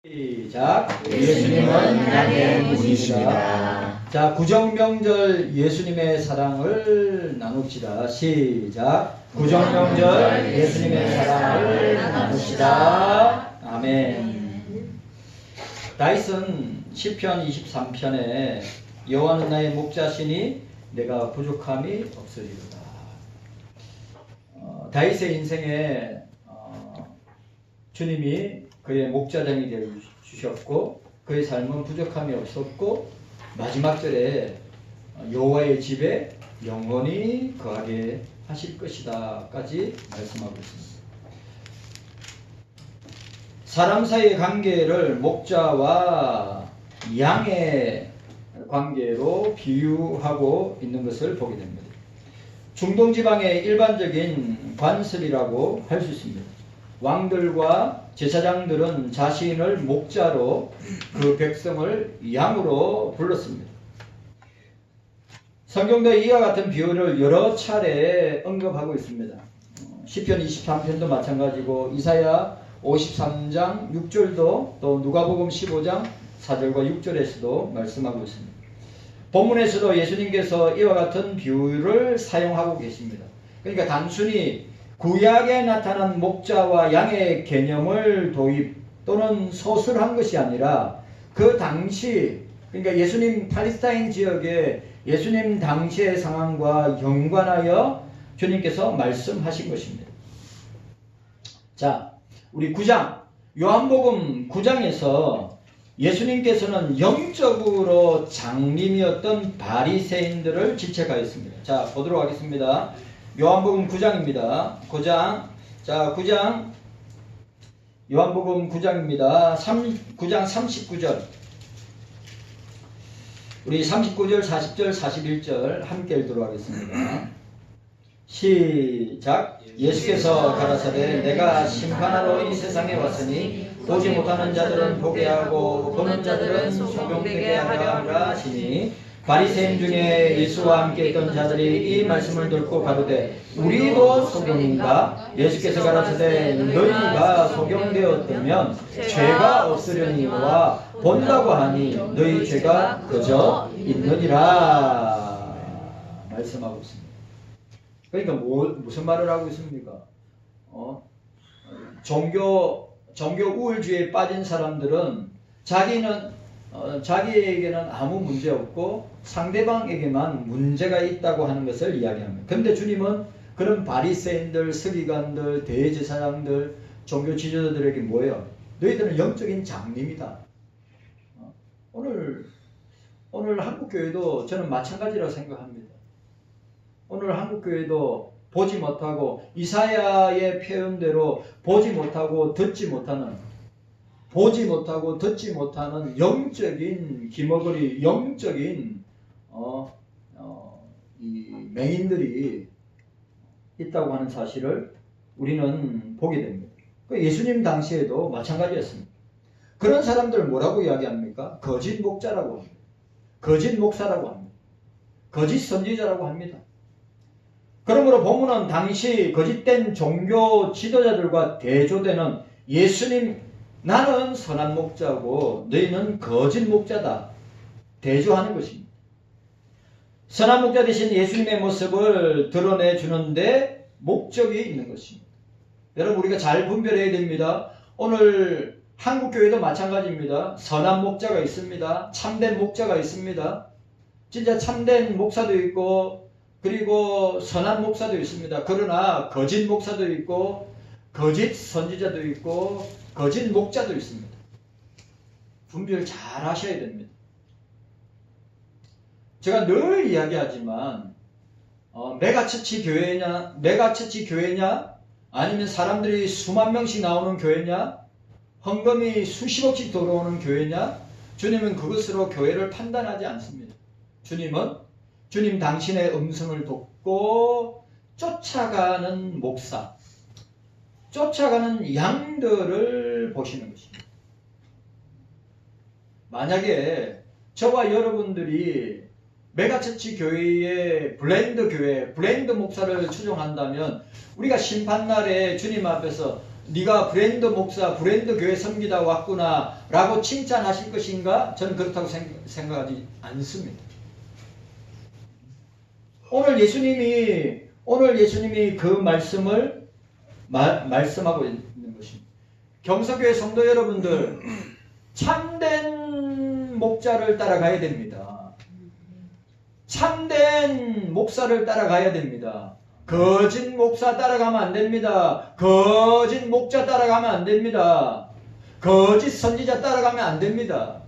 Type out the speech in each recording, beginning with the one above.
시작. 예수님은 나의 분이십니다. 자, 구정명절 예수님의 사랑을 나눕시다. 시작. 구정명절 예수님의 사랑을 나눕시다. 아멘. 다윗은 시편 23편에 여호와는 나의 목자시니 내가 부족함이 없으리로다. 다윗의 인생에 주님이 그의 목자장이 되어 주셨고 그의 삶은 부족함이 없었고 마지막 절에 여호와의 집에 영원히 거하게 하실 것이다 까지 말씀하고 있습니다. 사람 사이의 관계를 목자와 양의 관계로 비유하고 있는 것을 보게 됩니다. 중동 지방의 일반적인 관습이라고 할 수 있습니다. 왕들과 제사장들은 자신을 목자로 그 백성을 양으로 불렀습니다. 성경도 이와 같은 비유를 여러 차례 언급하고 있습니다. 시편 23편도 마찬가지고 이사야 53장 6절도 또 누가복음 15장 4절과 6절에서도 말씀하고 있습니다. 본문에서도 예수님께서 이와 같은 비유를 사용하고 계십니다. 그러니까 단순히 구약에 나타난 목자와 양의 개념을 도입 또는 서술한 것이 아니라 그 당시 그러니까 예수님 팔레스타인 지역의 예수님 당시의 상황과 연관하여 주님께서 말씀하신 것입니다. 자, 우리 9장 요한복음 9장에서 예수님께서는 영적으로 장님이었던 바리새인들을 지적하였습니다. 자, 보도록 하겠습니다. 요한복음 9장입니다. 9장. 자, 9장. 요한복음 9장입니다. 9장 39절. 우리 39절, 40절, 41절 함께 읽도록 하겠습니다. 시작. 예수께서 가라사대 내가 심판하러 이 세상에 왔으니 보지 못하는 자들은 보게 하고 보는 자들은 소경되게 하려 하시니 바리새인 중에 예수와 함께 있던 자들이 이 말씀을 듣고 가로되 우리도 소경인가? 예수께서 가라사대 너희가 소경되었다면 죄가 없으려니와 본다고 하니 너희 죄가 그저 있느니라 말씀하고 있습니다. 그러니까 무슨 말을 하고 있습니까? 종교 우울주의에 빠진 사람들은 자기에게는 아무 문제 없고 상대방에게만 문제가 있다고 하는 것을 이야기합니다. 그런데 주님은 그런 바리새인들, 서기관들, 대제사장들, 종교 지도자들에게 뭐예요? 너희들은 영적인 장님이다. 오늘 한국교회도 저는 마찬가지라고 생각합니다. 오늘 한국교회도 보지 못하고 이사야의 표현대로 보지 못하고 듣지 못하는 영적인 기머거리, 영적인 이 맹인들이 있다고 하는 사실을 우리는 보게 됩니다. 예수님 당시에도 마찬가지였습니다. 그런 사람들 뭐라고 이야기합니까? 거짓 목자라고 합니다. 거짓 목사라고 합니다. 거짓 선지자라고 합니다. 그러므로 본문은 당시 거짓된 종교 지도자들과 대조되는 예수님 나는 선한 목자고 너희는 거짓 목자다 대조하는 것입니다. 선한 목자 대신 예수님의 모습을 드러내주는데 목적이 있는 것입니다. 여러분 우리가 잘 분별해야 됩니다. 오늘 한국교회도 마찬가지입니다. 선한 목자가 있습니다. 참된 목자가 있습니다. 진짜 참된 목사도 있고 그리고 선한 목사도 있습니다. 그러나 거짓 목사도 있고 거짓 선지자도 있고 거짓 목자도 있습니다. 분별 잘 하셔야 됩니다. 제가 늘 이야기하지만 메가처치 교회냐 아니면 사람들이 수만 명씩 나오는 교회냐 헌금이 수십억씩 들어오는 교회냐 주님은 그것으로 교회를 판단하지 않습니다. 주님 당신의 음성을 듣고 쫓아가는 목사, 쫓아가는 양들을 보시는 것입니다. 만약에 저와 여러분들이 메가처치 교회의 브랜드 목사를 추종한다면 우리가 심판날에 주님 앞에서 네가 브랜드 목사, 브랜드 교회 섬기다 왔구나 라고 칭찬하실 것인가? 저는 그렇다고 생각하지 않습니다. 오늘 예수님이 그 말씀을 말씀하고 있는 것입니다. 경서교회 성도 여러분들, 참된 목자를 따라가야 됩니다. 참된 목사를 따라가야 됩니다. 거짓 목사 따라가면 안 됩니다. 거짓 목자 따라가면 안 됩니다. 거짓 선지자 따라가면 안 됩니다.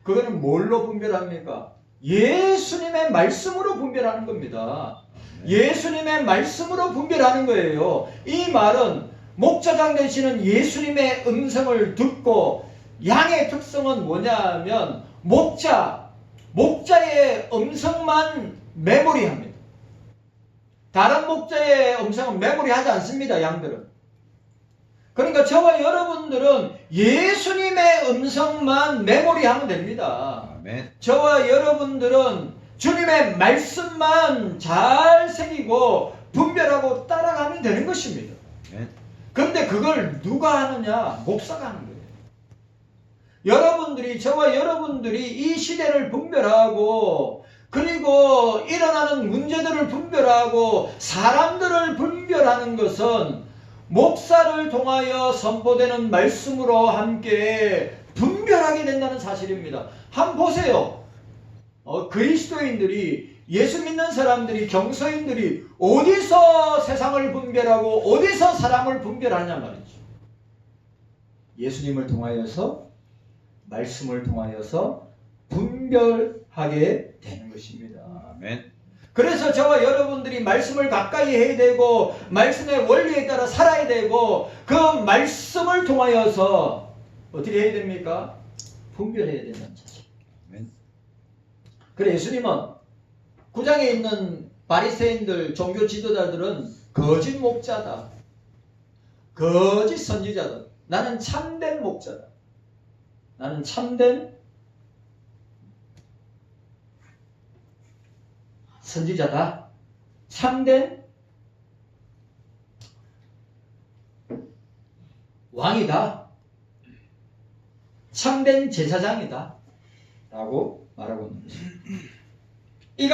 그거는 뭘로 분별합니까? 예수님의 말씀으로 분별하는 겁니다. 예수님의 말씀으로 분별하는 거예요. 이 말은 목자장 되시는 예수님의 음성을 듣고, 양의 특성은 뭐냐면 목자의 음성만 메모리합니다. 다른 목자의 음성은 메모리하지 않습니다. 양들은. 그러니까 저와 여러분들은 예수님의 음성만 메모리하면 됩니다. 아멘. 저와 여러분들은 주님의 말씀만 잘 새기고 분별하고 따라가면 되는 것입니다. 아멘. 그런데 그걸 누가 하느냐? 목사가 하는 거예요. 여러분들이, 저와 여러분들이 이 시대를 분별하고, 그리고 일어나는 문제들을 분별하고 사람들을 분별하는 것은 목사를 통하여 선포되는 말씀으로 함께 분별하게 된다는 사실입니다. 한번 보세요. 그리스도인들이, 예수 믿는 사람들이, 경서인들이 어디서 세상을 분별하고 어디서 사람을 분별하냐 말이죠. 예수님을 통하여서, 말씀을 통하여서 분별하게 되는 것입니다. 아멘. 그래서 저와 여러분들이 말씀을 가까이 해야 되고, 말씀의 원리에 따라 살아야 되고, 그 말씀을 통하여서 어떻게 해야 됩니까? 분별해야 된다는 사실. 아멘. 그래, 예수님은 9장에 있는 바리새인들, 종교 지도자들은 거짓 목자다, 거짓 선지자다, 나는 참된 목자다, 나는 참된 선지자다, 참된 왕이다, 참된 제사장이다 라고 말하고 있는 것입니다. 이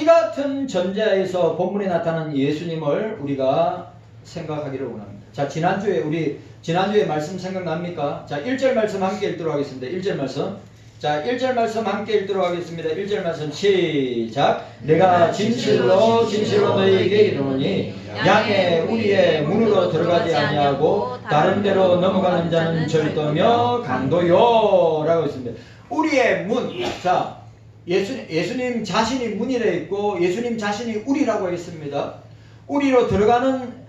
같은 전제에서 본문에 나타난 예수님을 우리가 생각하기를 원합니다. 자, 지난주에 말씀 생각납니까? 자, 1절 말씀 함께 읽도록 하겠습니다. 1절 말씀. 자, 1절 말씀 함께 읽도록 하겠습니다. 1절 말씀 시작. 내가 진실로 너희에게 이르노니 양의 우리의 문으로 들어가지 아니하고 다른 데로 넘어가는 자는 절도며 강도요 라고 했습니다. 우리의 문. 자, 예수님 자신이 문이라 했고 예수님 자신이 우리라고 했습니다. 우리로 들어가는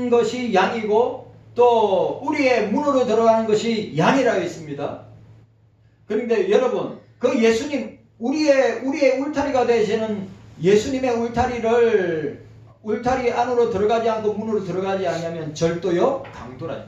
것이 양이고 또 우리의 문으로 들어가는 것이 양이라고 했습니다. 그런데 여러분, 그 예수님, 우리의 울타리가 되시는 예수님의 울타리 안으로 들어가지 않고 문으로 들어가지 않으면 절도요, 강도라.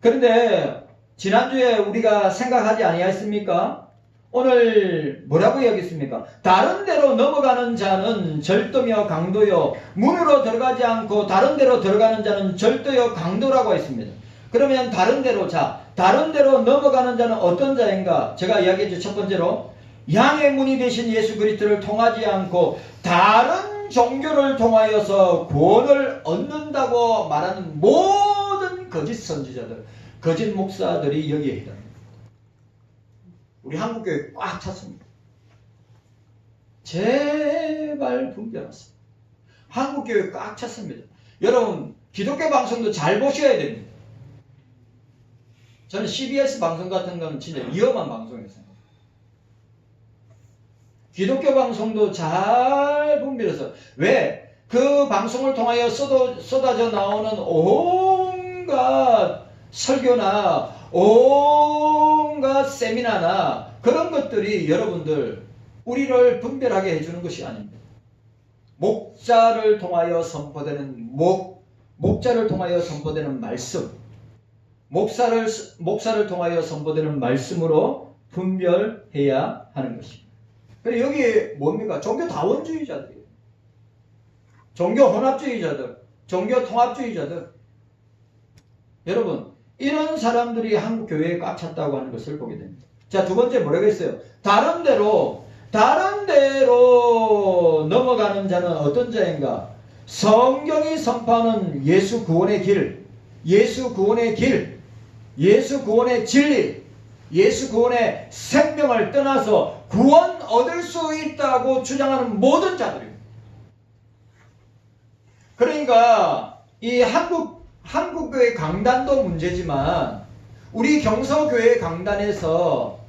그런데 지난주에 우리가 생각하지 아니했습니까? 오늘 뭐라고 이야기했습니까? 다른 데로 넘어가는 자는 절도며 강도요, 문으로 들어가지 않고 다른 데로 들어가는 자는 절도요, 강도라고 했습니다. 그러면 다른 데로 넘어가는 자는 어떤 자인가? 제가 이야기했죠. 첫 번째로 양의 문이 되신 예수 그리스도를 통하지 않고 다른 종교를 통하여서 구원을 얻는다고 말하는 모든 거짓 선지자들, 거짓 목사들이 여기에 해당합니다. 우리 한국교회 꽉 찼습니다. 제발 분별하세요. 한국교회 꽉 찼습니다. 여러분, 기독교 방송도 잘 보셔야 됩니다. 저는 CBS 방송 같은 건 진짜 위험한 방송이라고 생각합니다. 기독교 방송도 잘 분별해서, 왜? 그 방송을 통하여 쏟아져 나오는 온갖 설교나 온갖 세미나나 그런 것들이 여러분들 우리를 분별하게 해주는 것이 아닙니다. 목자를 통하여 선포되는 말씀, 목사를 통하여 선포되는 말씀으로 분별해야 하는 것입니다. 여기 뭡니까? 종교 다원주의자들이에요. 종교 혼합주의자들, 종교 통합주의자들. 여러분, 이런 사람들이 한국 교회에 꽉 찼다고 하는 것을 보게 됩니다. 자, 두 번째 뭐라고 했어요? 다른 데로 넘어가는 자는 어떤 자인가? 성경이 선포하는 예수 구원의 길, 예수 구원의 길, 예수 구원의 진리, 예수 구원의 생명을 떠나서 구원 얻을 수 있다고 주장하는 모든 자들입니다. 그러니까 이 한국교회 강단도 문제지만 우리 경서교회 강단에서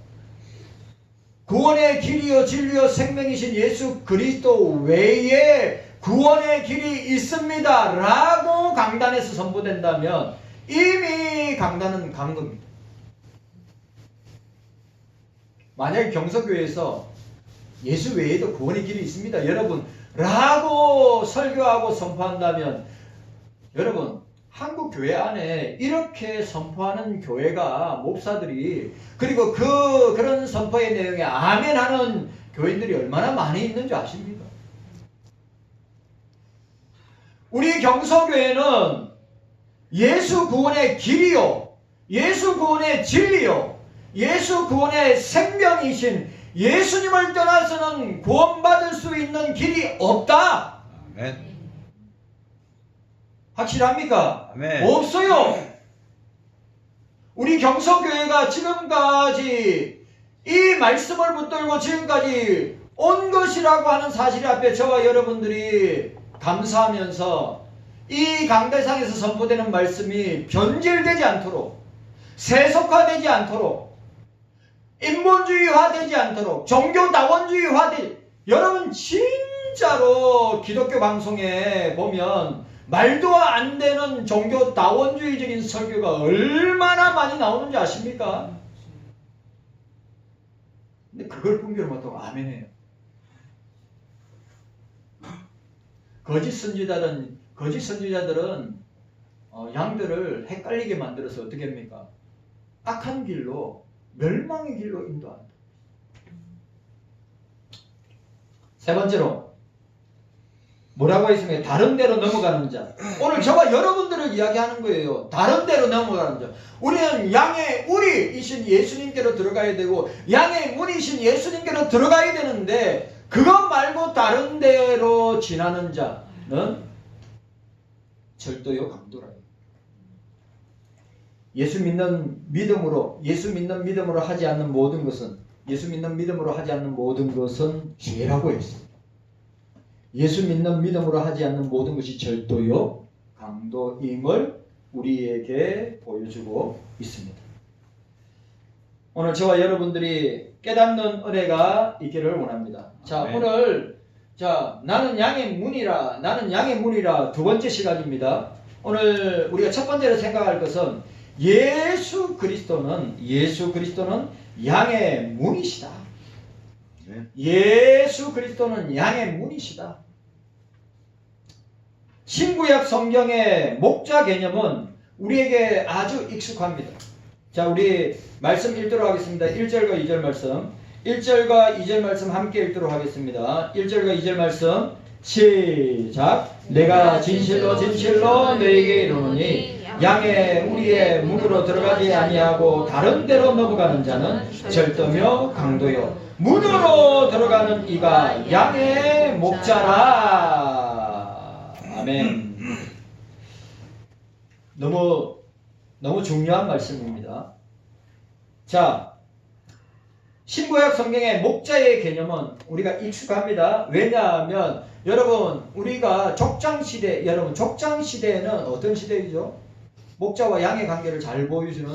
구원의 길이요 진리요 생명이신 예수 그리스도 외에 구원의 길이 있습니다 라고 강단에서 선포된다면 이미 강단은 간 겁니다. 만약에 경서교회에서 예수 외에도 구원의 길이 있습니다 여러분 라고 설교하고 선포한다면 여러분 한국 교회 안에 이렇게 선포하는 교회가 목사들이 그리고 그런 선포의 내용에 아멘하는 교인들이 얼마나 많이 있는 줄 아십니까? 우리 경서교회는 예수 구원의 길이요 예수 구원의 진리요 예수 구원의 생명이신 예수님을 떠나서는 구원받을 수 있는 길이 없다. 아멘. 확실합니까? 아멘. 없어요. 우리 경서교회가 지금까지 이 말씀을 붙들고 지금까지 온 것이라고 하는 사실 앞에 저와 여러분들이 감사하면서 이 강대상에서 선포되는 말씀이 변질되지 않도록 세속화되지 않도록 인본주의화되지 않도록 종교다원주의화되지 여러분 진짜로 기독교 방송에 보면 말도 안 되는 종교다원주의적인 설교가 얼마나 많이 나오는지 아십니까? 근데 그걸 분별을 못하고 아멘해요. 거짓 선지자들은 양들을 헷갈리게 만들어서 어떻게 합니까? 악한 길로 멸망의 길로 인도한다. 세 번째로 뭐라고 했습니까? 다른 데로 넘어가는 자. 오늘 저와 여러분들을 이야기하는 거예요. 다른 데로 넘어가는 자. 우리는 양의 우리이신 예수님께로 들어가야 되고 양의 문이신 예수님께로 들어가야 되는데 그것 말고 다른 데로 지나는 자는 절도요 강도라요. 예수 믿는 믿음으로 하지 않는 모든 것은 죄라고 했습니다. 예수 믿는 믿음으로 하지 않는 모든 것이 절도요 강도임을 우리에게 보여주고 있습니다. 오늘 저와 여러분들이 깨닫는 은혜가 있기를 원합니다. 자, 아멘. 오늘 나는 양의 문이라 두 번째 시간입니다. 오늘 우리가 첫 번째로 생각할 것은 예수 그리스도는 양의 문이시다. 네. 예수 그리스도는 양의 문이시다. 신구약 성경의 목자 개념은 우리에게 아주 익숙합니다. 자, 우리 말씀 읽도록 하겠습니다. 1절과 2절 말씀. 1절과 2절 말씀 함께 읽도록 하겠습니다. 1절과 2절 말씀 시작. 내가 진실로 너에게 이르노니 양의 우리의 문으로 들어가지 아니하고 다른 데로 넘어가는 자는 절도며 강도요 문으로 들어가는 이가 양의 목자라. 아멘. 너무 중요한 말씀입니다. 자, 신구약 성경의 목자의 개념은 우리가 익숙합니다. 왜냐하면 여러분 우리가 족장시대에는 어떤 시대이죠? 목자와 양의 관계를 잘 보여주는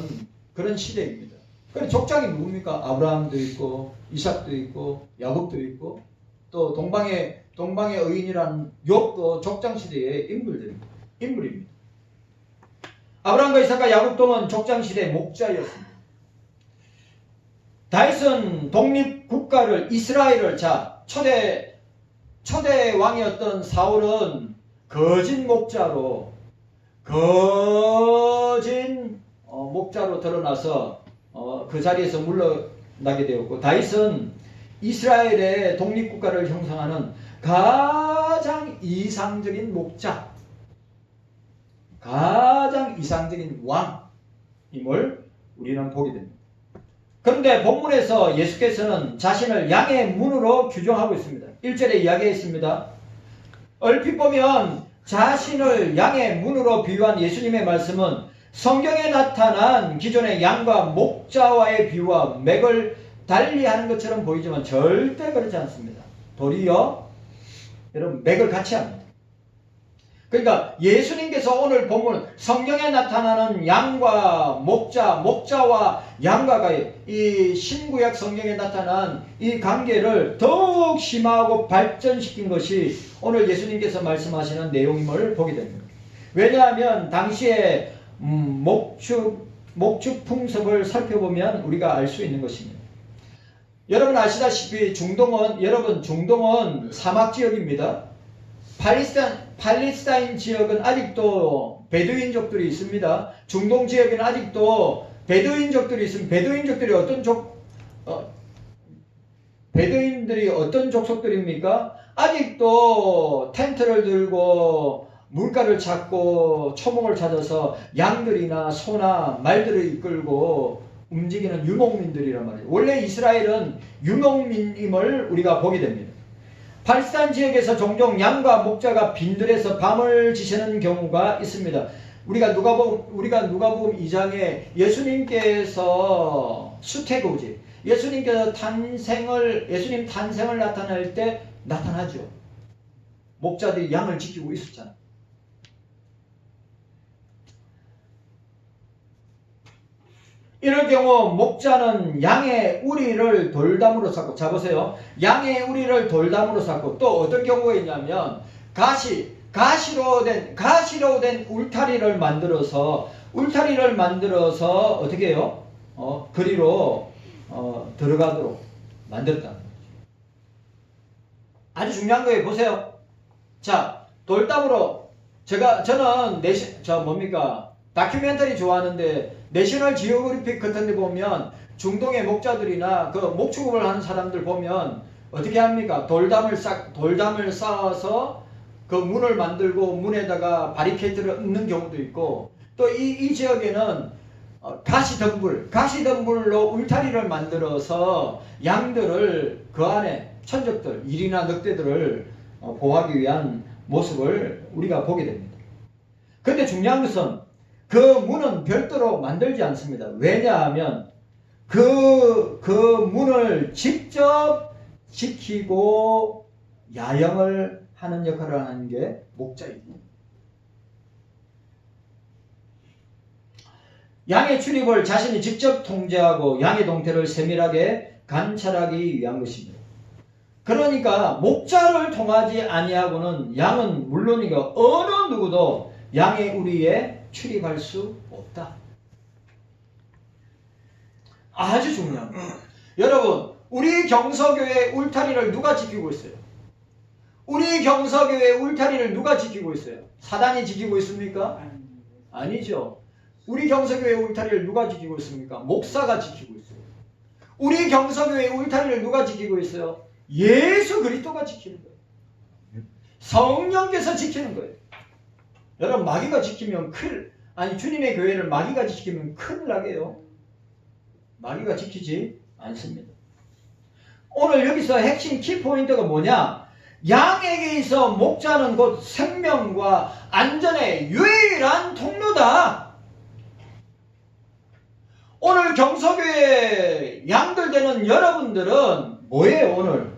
그런 시대입니다. 그럼 족장이 누굽니까? 아브라함도 있고 이삭도 있고 야곱도 있고 또 동방의 의인이라는 욥도 족장시대의 인물입니다. 아브라함과 이삭과 야곱 동은 족장시대의 목자였습니다. 다윗은 독립국가를 이스라엘을 초대 왕이었던 사울은 거짓 목자로 드러나서 그 자리에서 물러나게 되었고 다윗은 이스라엘의 독립국가를 형성하는 가장 이상적인 목자, 가장 이상적인 왕임을 우리는 보게 됩니다. 그런데 본문에서 예수께서는 자신을 양의 문으로 규정하고 있습니다. 1절에 이야기했습니다. 얼핏 보면 자신을 양의 문으로 비유한 예수님의 말씀은 성경에 나타난 기존의 양과 목자와의 비유와 맥을 달리하는 것처럼 보이지만 절대 그렇지 않습니다. 도리어 여러분 맥을 같이 합니다. 그러니까 예수님께서 오늘 본문 성경에 나타나는 양과 목자, 목자와 양과의 이 신구약 성경에 나타난 이 관계를 더욱 심화하고 발전시킨 것이 오늘 예수님께서 말씀하시는 내용임을 보게 됩니다. 왜냐하면 당시에 목축 풍습을 살펴보면 우리가 알 수 있는 것입니다. 여러분 아시다시피 중동은 사막 지역입니다. 팔레스타인 지역은 아직도 베두인족들이 있습니다. 중동 지역에는 아직도 베두인족들이 있습니다. 베두인들이 어떤 족속들입니까? 아직도 텐트를 들고 물가를 찾고 초목을 찾아서 양들이나 소나 말들을 이끌고 움직이는 유목민들이란 말이에요. 원래 이스라엘은 유목민임을 우리가 보게 됩니다. 팔레스타인 지역에서 종종 양과 목자가 빈들에서 밤을 지새는 경우가 있습니다. 우리가 누가복음 2장에 예수님께서 수태고지, 예수님 탄생을 나타낼 때 나타나죠. 목자들이 양을 지키고 있었잖아요. 이럴 경우 목자는 양의 우리를 돌담으로 쌓고, 자 보세요. 양의 우리를 돌담으로 쌓고, 또 어떤 경우가 있냐면 가시로 된 울타리를 만들어서 어떻게 해요? 그리로 들어가도록 만들었다는 거죠. 아주 중요한 거예요. 보세요. 자, 돌담으로 저는 다큐멘터리 좋아하는데 내셔널 지오그래픽 같은 데 보면 중동의 목자들이나 그 목축업을 하는 사람들 보면 어떻게 합니까? 돌담을 쌓아서 그 문을 만들고 문에다가 바리케이트를 읊는 경우도 있고, 또 이 지역에는 가시덤불로 울타리를 만들어서 양들을 그 안에 천적들, 일이나 늑대들을 보호하기 위한 모습을 우리가 보게 됩니다. 그런데 중요한 것은 그 문은 별도로 만들지 않습니다. 왜냐하면 그 문을 직접 지키고 야영을 하는 역할을 하는 게 목자입니다. 양의 출입을 자신이 직접 통제하고 양의 동태를 세밀하게 관찰하기 위한 것입니다. 그러니까 목자를 통하지 아니하고는 양은 물론이고 어느 누구도 양의 우리에 출입할 수 없다. 아주 중요한 거예요. 여러분, 우리 경서교회 울타리를 누가 지키고 있어요? 우리 경서교회 울타리를 누가 지키고 있어요? 사단이 지키고 있습니까? 아니죠. 우리 경서교회 울타리를 누가 지키고 있습니까? 목사가 지키고 있어요. 우리 경서교회 울타리를 누가 지키고 있어요? 예수 그리스도가 지키는 거예요. 성령께서 지키는 거예요. 여러분, 마귀가 지키면 주님의 교회를 마귀가 지키면 큰일 나게요. 마귀가 지키지 않습니다. 오늘 여기서 핵심 키포인트가 뭐냐? 양에게 있어 목자는 곧 생명과 안전의 유일한 통로다. 오늘 경서교회 양들 되는 여러분들은 뭐예요? 오늘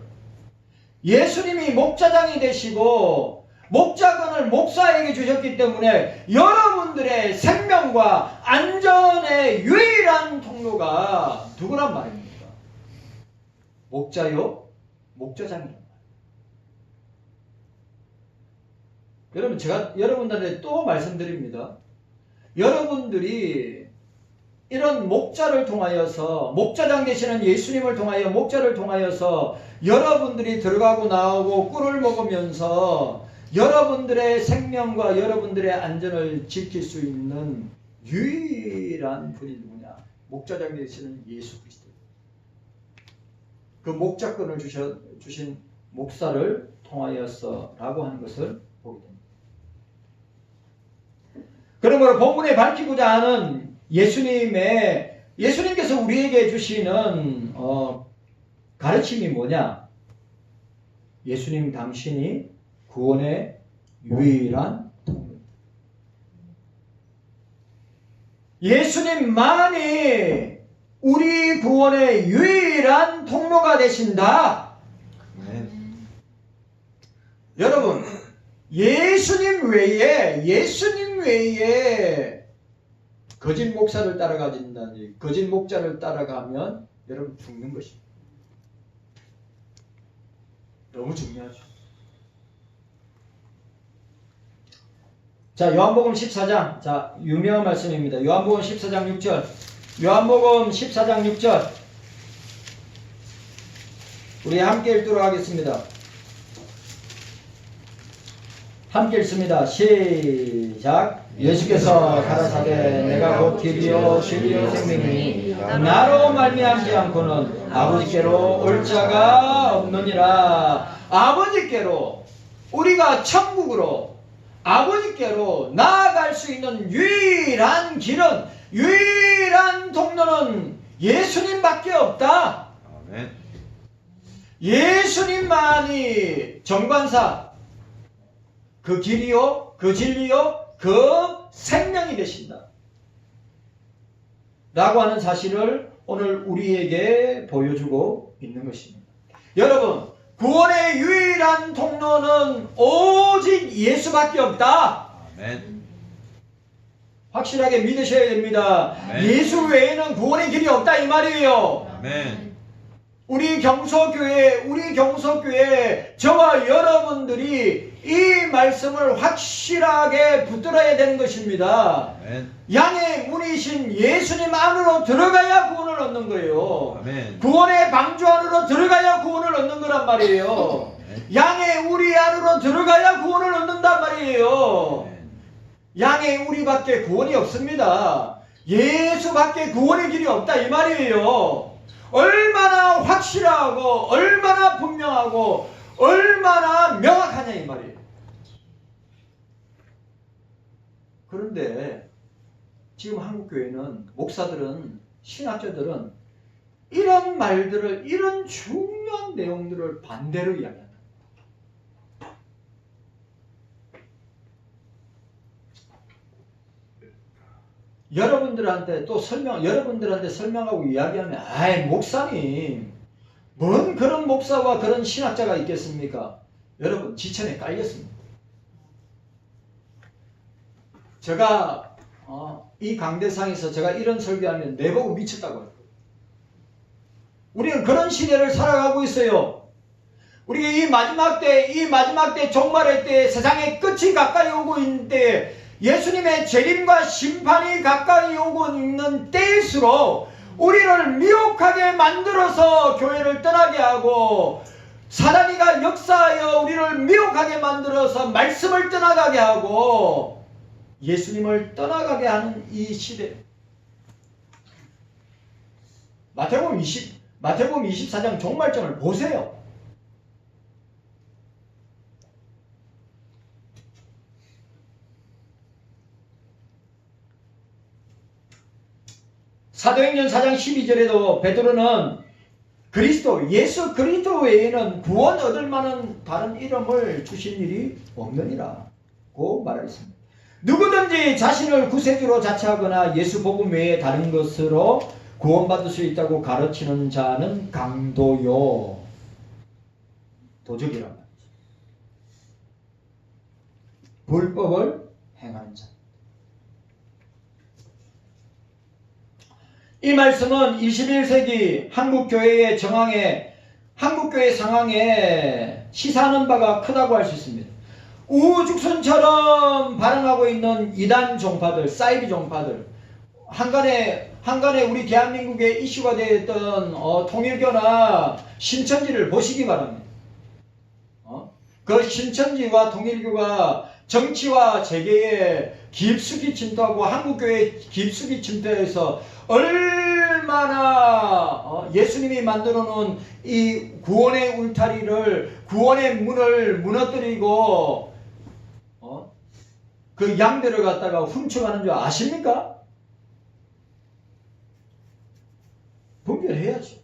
예수님이 목자장이 되시고 목자권을 목사에게 주셨기 때문에 여러분들의 생명과 안전의 유일한 통로가 누구란 말입니까? 목자요? 목자장이란 말이에요. 여러분, 제가 여러분들한테 또 말씀드립니다. 여러분들이 이런 목자를 통하여서, 목자장 되시는 예수님을 통하여, 목자를 통하여서 여러분들이 들어가고 나오고 꿀을 먹으면서 여러분들의 생명과 여러분들의 안전을 지킬 수 있는 유일한 분이 누구냐? 목자장 되시는 예수 그리스도. 그 목자권을 주신 목사를 통하여서라고 하는 것을 보게 됩니다. 그러므로 본문에 밝히고자 하는 예수님께서 우리에게 주시는 가르침이 뭐냐? 예수님 당신이 구원의 유일한 통로입니다. 예수님만이 우리 구원의 유일한 통로가 되신다. 여러분, 예수님 외에 거짓 목사를 따라가진다니, 거짓 목자를 따라가면 여러분 죽는 것입니다. 너무 중요하죠. 자, 요한복음 14장. 자, 유명한 말씀입니다. 요한복음 14장 6절. 요한복음 14장 6절. 우리 함께 읽도록 하겠습니다. 함께 읽습니다. 시작. 예수께서 가라사대 내가 곧 길이요 진리요 생명이니 나로 말미암지 않고는 아버지께로 올 자가 없느니라. 아버지께로, 우리가 천국으로 아버지께로 나아갈 수 있는 유일한 길은, 유일한 통로는 예수님밖에 없다. 아멘. 예수님만이 정관사, 그 길이요, 그 진리요, 그 생명이 되신다. 라고 하는 사실을 오늘 우리에게 보여주고 있는 것입니다. 여러분, 구원의 유일한 통로는 오직 예수밖에 없다. 아멘. 확실하게 믿으셔야 됩니다. 아멘. 예수 외에는 구원의 길이 없다 이 말이에요. 아멘. 우리 경서교회 저와 여러분들이 이 말씀을 확실하게 붙들어야 되는 것입니다. 아멘. 양의 문이신 예수님 안으로 들어가야 구원을 얻는 거예요. 아멘. 구원의 방주 안으로 들어가야 구원을 얻는 거란 말이에요. 양의 우리 안으로 들어가야 구원을 얻는단 말이에요. 양의 우리밖에 구원이 없습니다. 예수밖에 구원의 길이 없다 이 말이에요. 얼마나 확실하고 얼마나 분명하고 얼마나 명확하냐 이 말이에요. 그런데 지금 한국교회는, 목사들은, 신학자들은 이런 말들을, 이런 중요한 내용들을 반대로 이야기한다. 여러분들한테 설명하고 이야기하면, 아이, 목사님, 뭔 그런 목사와 그런 신학자가 있겠습니까? 여러분, 지천에 깔렸습니다. 제가 이 강대상에서 제가 이런 설교하면 내보고 미쳤다고 해요. 우리는 그런 시대를 살아가고 있어요. 우리가 이 마지막 때 종말의 때, 세상의 끝이 가까이 오고 있는 때, 예수님의 재림과 심판이 가까이 오고 있는 때일수록 우리를 미혹하게 만들어서 교회를 떠나게 하고, 사단이가 역사하여 우리를 미혹하게 만들어서 말씀을 떠나가게 하고 예수님을 떠나가게 하는 이 시대. 마태복음 24장 종말점을 보세요. 사도행전 4장 12절에도 베드로는 예수 그리스도 외에는 구원 얻을 만한 다른 이름을 주신 일이 없느니라고 말하였습니다. 누구든지 자신을 구세주로 자처하거나 예수 복음 외에 다른 것으로 구원받을 수 있다고 가르치는 자는 강도요, 도적이란 말이죠. 불법을 행하는 자. 이 말씀은 21세기 한국교회의 상황에 시사하는 바가 크다고 할 수 있습니다. 우후죽순처럼 발언하고 있는 이단 종파들, 사이비 종파들, 한간에 우리 대한민국에 이슈가 되었던 통일교나 신천지를 보시기 바랍니다. 그 신천지와 통일교가 정치와 재계에 깊숙이 침투하고 한국교회에 깊숙이 침투해서 얼마나 예수님이 만들어 놓은 이 구원의 울타리를, 구원의 문을 무너뜨리고 그 양들을 갖다가 훔쳐가는 줄 아십니까? 분별해야죠.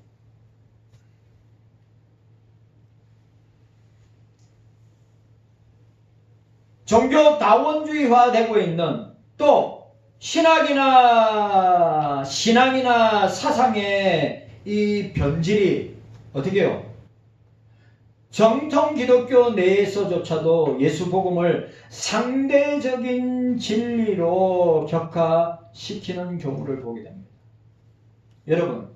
종교 다원주의화 되고 있는, 또 신학이나 신앙이나 사상의 이 변질이 어떻게 해요? 정통 기독교 내에서조차도 예수 복음을 상대적인 진리로 격화시키는 경우를 보게 됩니다. 여러분,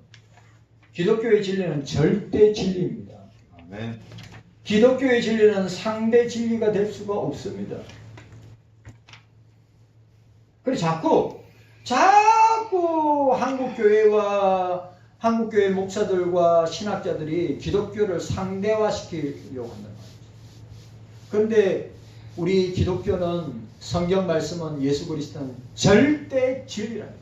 기독교의 진리는 절대 진리입니다. 아멘. 기독교의 진리는 상대 진리가 될 수가 없습니다. 그래서 자꾸 한국교회 목사들과 신학자들이 기독교를 상대화시키려고 한단 말이죠. 그런데 우리 기독교는, 성경 말씀은, 예수 그리스도는 절대 진리랍니다.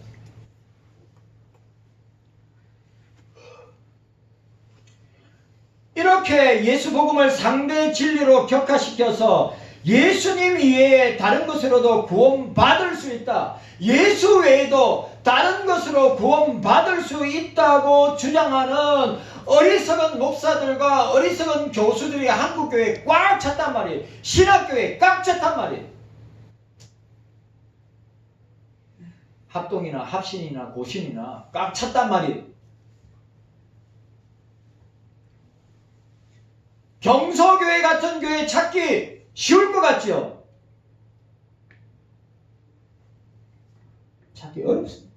이렇게 예수 복음을 상대 진리로 격화시켜서 예수님 이외에 다른 것으로도 구원받을 수 있다, 예수 외에도 다른 것으로 구원받을 수 있다고 주장하는 어리석은 목사들과 어리석은 교수들이 한국교회에 꽉 찼단 말이에요. 신학교회에 꽉 찼단 말이에요. 합동이나 합신이나 고신이나 꽉 찼단 말이에요. 경서교회 같은 교회 찾기 쉬울 것 같죠? 찾기 어렵습니다.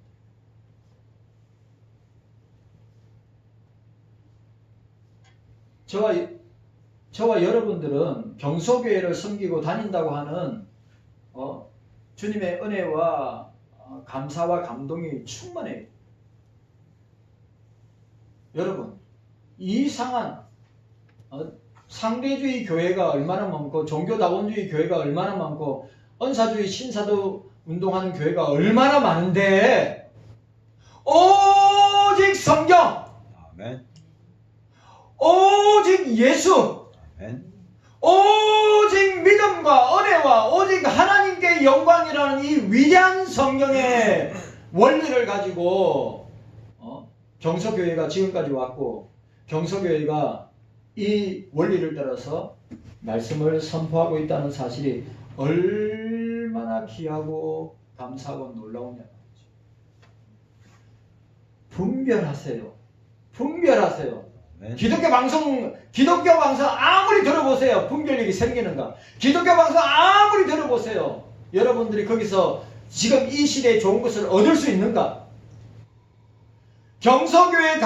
저와 여러분들은 경서교회를 섬기고 다닌다고 하는 주님의 은혜와 감사와 감동이 충만해요. 여러분, 이상한 상대주의 교회가 얼마나 많고, 종교다원주의 교회가 얼마나 많고, 은사주의 신사도 운동하는 교회가 얼마나 많은데, 오직 성경, 아멘. 오직 예수, 아멘. 오직 믿음과 은혜와 오직 하나님께 영광이라는 이 위대한 성경의 원리를 가지고 경서교회가 지금까지 왔고, 경서교회가 이 원리를 따라서 말씀을 선포하고 있다는 사실이 얼마나 귀하고 감사하고 놀라우냐는 거죠. 분별하세요. 분별하세요. 네. 기독교 방송 아무리 들어보세요. 분별력이 생기는가? 기독교 방송 아무리 들어보세요. 여러분들이 거기서 지금 이 시대에 좋은 것을 얻을 수 있는가? 경서교회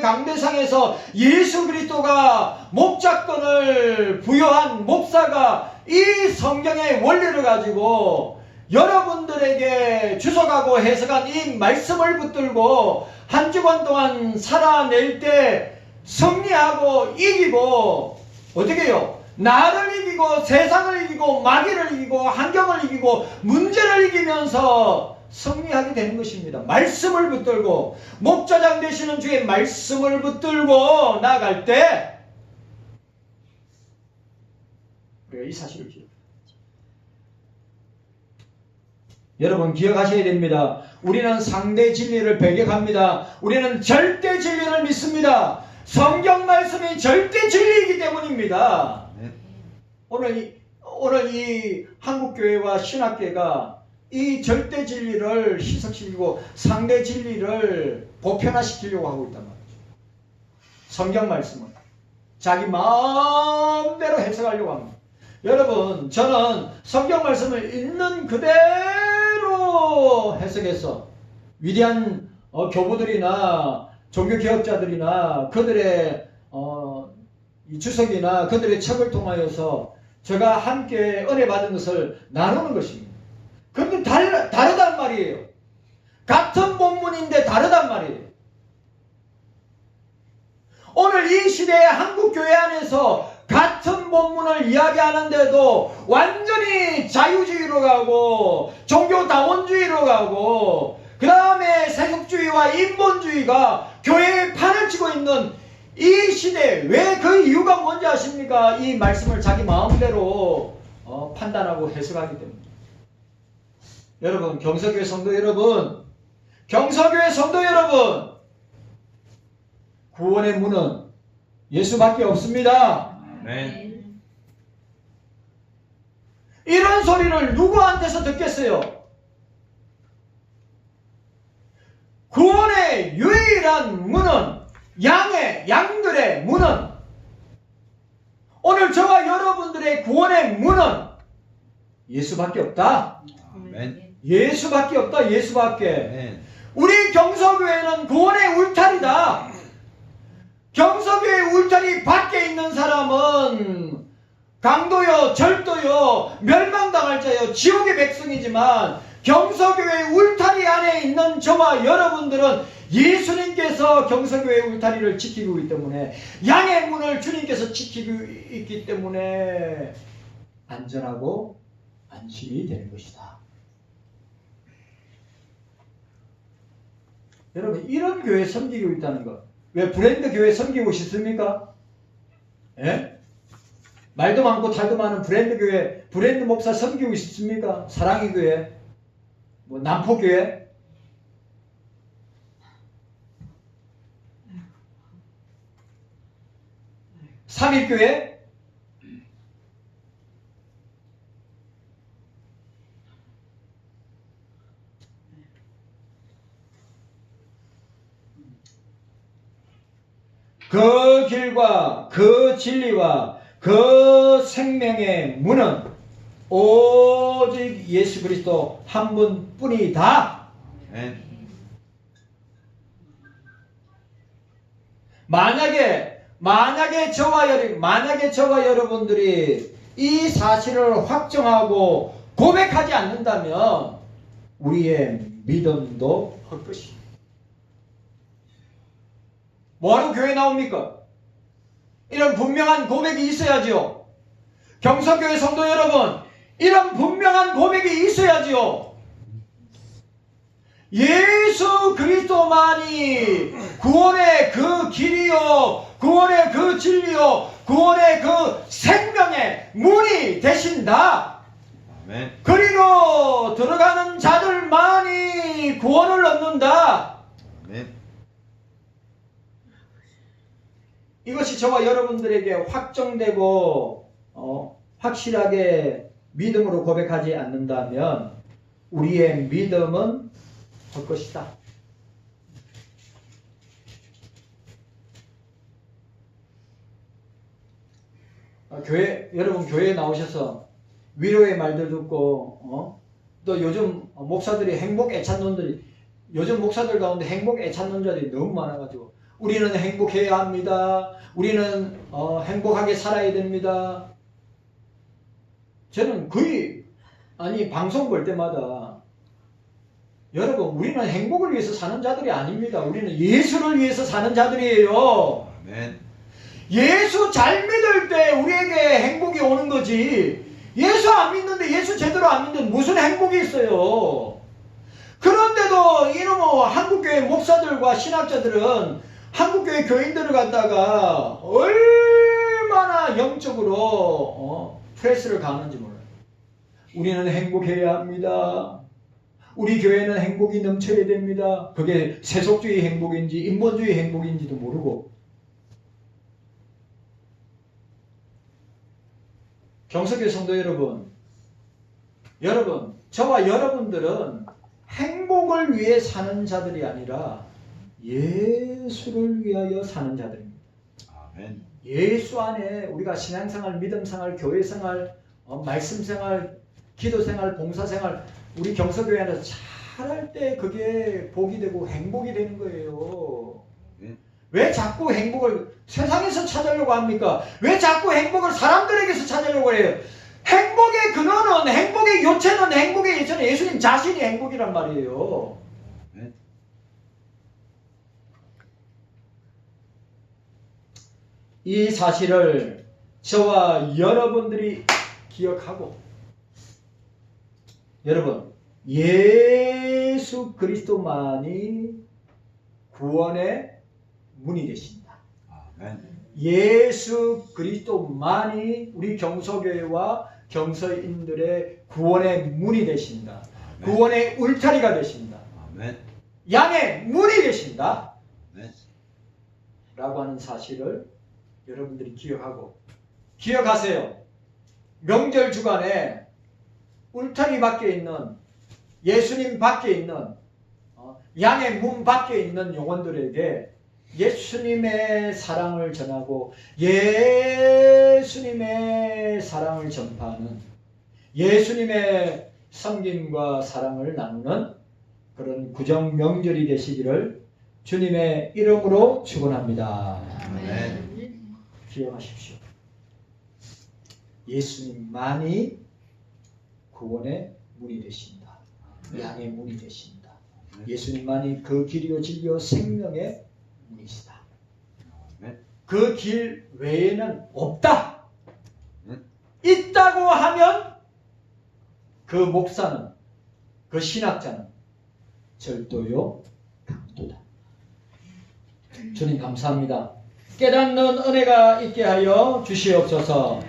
강대상에서 예수 그리스도가 목자권을 부여한 목사가 이 성경의 원리를 가지고 여러분들에게 주석하고 해석한 이 말씀을 붙들고 한 주간 동안 살아낼 때 승리하고 이기고, 어떻게 해요? 나를 이기고 세상을 이기고 마귀를 이기고 환경을 이기고 문제를 이기면서 승리하게 되는 것입니다. 말씀을 붙들고, 목자장 되시는 주의 말씀을 붙들고 나아갈 때 우리가 이 사실을 기억합니다. 여러분 기억하셔야 됩니다. 우리는 상대 진리를 배격합니다. 우리는 절대 진리를 믿습니다. 성경 말씀이 절대 진리이기 때문입니다. 네. 오늘 이 한국교회와 신학계가 이 절대 진리를 희석시키고 상대 진리를 보편화시키려고 하고 있단 말이죠. 성경 말씀은 자기 마음대로 해석하려고 합니다. 여러분, 저는 성경 말씀을 있는 그대로 해석해서 위대한 교부들이나 종교개혁자들이나 그들의 이 주석이나 그들의 책을 통하여서 제가 함께 은혜 받은 것을 나누는 것입니다. 그런데 다르단 말이에요. 같은 본문인데 다르단 말이에요. 오늘 이 시대의 한국교회 안에서 같은 같은 본문을 이야기하는데도 완전히 자유주의로 가고 종교다원주의로 가고 그 다음에 세속주의와 인본주의가 교회에 판을 치고 있는 이 시대, 왜 그 이유가 뭔지 아십니까? 이 말씀을 자기 마음대로 판단하고 해석하기 때문에. 여러분, 경서교회 성도 여러분, 경서교회 성도 여러분, 구원의 문은 예수밖에 없습니다. 아멘. 이런 소리를 누구한테서 듣겠어요? 구원의 유일한 문은 양들의 문은 오늘 저와 여러분들의 구원의 문은 예수밖에 없다. 아멘. 예수밖에 없다. 예수밖에. 아멘. 우리 경서교회는 구원의 울타리다. 경서교회 울타리 밖에 있는 사람은 강도요, 절도요, 멸망당할 자요, 지옥의 백성이지만 경서교회 울타리 안에 있는 저와 여러분들은 예수님께서 경서교회 울타리를 지키고 있기 때문에, 양의 문을 주님께서 지키고 있기 때문에 안전하고 안심이 되는 것이다. 여러분, 이런 교회 섬기고 있다는 것, 왜 브랜드 교회 섬기고 싶습니까? 예? 말도 많고 탈도 많은 브랜드 교회, 브랜드 목사 섬기고 싶습니까? 사랑의 교회, 뭐 남포 교회, 삼일교회, 그 길과 그 진리와 그 생명의 문은 오직 예수 그리스도 한 분뿐이다. 아멘. 만약에 저와 여러분들이 이 사실을 확정하고 고백하지 않는다면 우리의 믿음도 헛것이다. 뭐하러 교회 나옵니까? 이런 분명한 고백이 있어야지요. 경서교회 성도 여러분, 이런 분명한 고백이 있어야지요. 예수 그리스도만이 구원의 그 길이요, 구원의 그 진리요, 구원의 그 생명의 문이 되신다. 아멘. 그리로 들어가는 자들만이 구원을 얻는다. 아멘. 이것이 저와 여러분들에게 확정되고 확실하게 믿음으로 고백하지 않는다면 우리의 믿음은 헛것이다. 여러분 교회에 나오셔서 위로의 말들 듣고 또 요즘 목사들이 행복 애찬론들이, 요즘 목사들 가운데 행복 애찬론자들이 너무 많아가지고 우리는 행복해야 합니다. 우리는 행복하게 살아야 됩니다. 저는 거의 방송 볼 때마다 여러분, 우리는 행복을 위해서 사는 자들이 아닙니다. 우리는 예수를 위해서 사는 자들이에요. 아멘. 예수 잘 믿을 때 우리에게 행복이 오는 거지. 예수 안 믿는데, 예수 제대로 안 믿는데 무슨 행복이 있어요. 그런데도 이놈의 한국교회 목사들과 신학자들은 한국교회 교인들을 갖다가 얼마나 영적으로 프레스를 가하는지 몰라요. 우리는 행복해야 합니다. 우리 교회는 행복이 넘쳐야 됩니다. 그게 세속주의 행복인지 인본주의 행복인지도 모르고. 경서교회 성도 여러분, 저와 여러분들은 행복을 위해 사는 자들이 아니라 예수를 위하여 사는 자들입니다. 아멘. 예수 안에 우리가 신앙생활, 믿음생활, 교회생활, 말씀생활, 기도생활, 봉사생활, 우리 경서교회 안에서 잘할 때 그게 복이 되고 행복이 되는 거예요. 왜 자꾸 행복을 세상에서 찾으려고 합니까? 왜 자꾸 행복을 사람들에게서 찾으려고 해요? 행복의 근원은, 행복의 요체는, 행복의 예체는 예수님 자신이 행복이란 말이에요. 이 사실을 저와 여러분들이 기억하고, 여러분, 예수 그리스도만이 구원의 문이 되신다. 아멘. 예수 그리스도만이 우리 경서교회와 경서인들의 구원의 문이 되신다. 아멘. 구원의 울타리가 되신다. 아멘. 양의 문이 되신다. 아멘. 라고 하는 사실을 여러분들이 기억하고, 기억하세요. 명절 주간에 울타리 밖에 있는, 예수님 밖에 있는, 양의 문 밖에 있는 영혼들에게 예수님의 사랑을 전하고 예수님의 사랑을 전파하는, 예수님의 섬김과 사랑을 나누는 그런 구정 명절이 되시기를 주님의 이름으로 축원합니다. 아멘. 기억하십시오. 예수님만이 구원의 문이 되신다. 양의 문이 되신다. 예수님만이 그 길이요 진리요 생명의 문이시다. 그 길 외에는 없다. 있다고 하면 그 목사는, 그 신학자는 절도요 강도다. 주님 감사합니다. 깨닫는 은혜가 있게 하여 주시옵소서.